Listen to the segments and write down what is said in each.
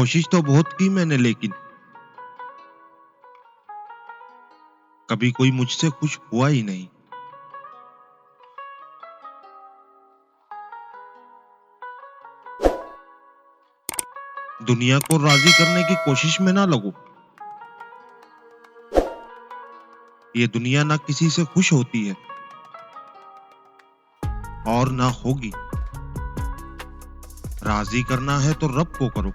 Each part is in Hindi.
कोशिश तो बहुत की मैंने, लेकिन कभी कोई मुझसे खुश हुआ ही नहीं। दुनिया को राजी करने की कोशिश में ना लगो। ये दुनिया ना किसी से खुश होती है और ना होगी। राजी करना है तो रब को करो,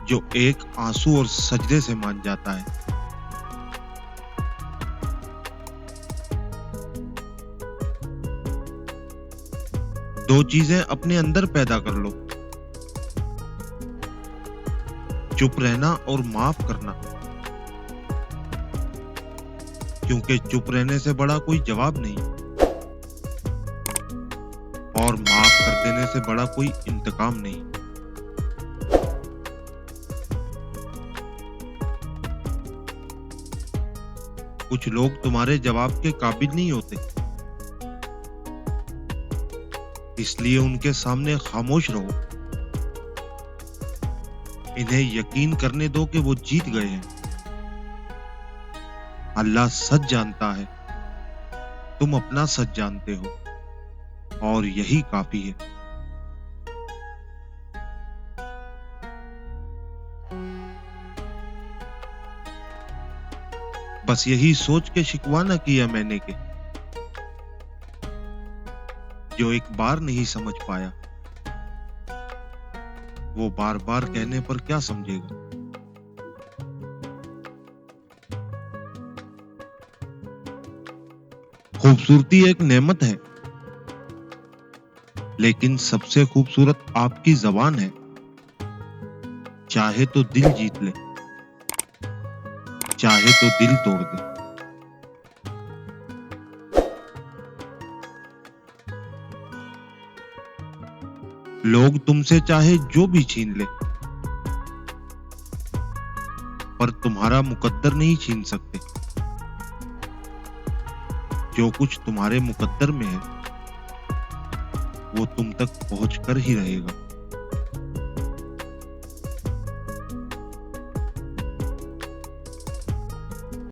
जो एक आंसू और सजदे से मान जाता है। दो चीजें अपने अंदर पैदा कर लो, चुप रहना और माफ करना, क्योंकि चुप रहने से बड़ा कोई जवाब नहीं और माफ कर देने से बड़ा कोई इंतकाम नहीं। कुछ लोग तुम्हारे जवाब के काबिल नहीं होते, इसलिए उनके सामने खामोश रहो। इन्हें यकीन करने दो कि वो जीत गए हैं। अल्लाह सच जानता है, तुम अपना सच जानते हो, और यही काफी है। बस यही सोच के शिकवा न किया मैंने कि जो एक बार नहीं समझ पाया, वो बार बार कहने पर क्या समझेगा। खूबसूरती एक नेमत है, लेकिन सबसे खूबसूरत आपकी जबान है। चाहे तो दिल जीत ले, चाहे तो दिल तोड़ दे। लोग तुमसे चाहे जो भी छीन ले, पर तुम्हारा मुकद्दर नहीं छीन सकते। जो कुछ तुम्हारे मुकद्दर में है, वो तुम तक पहुंच कर ही रहेगा।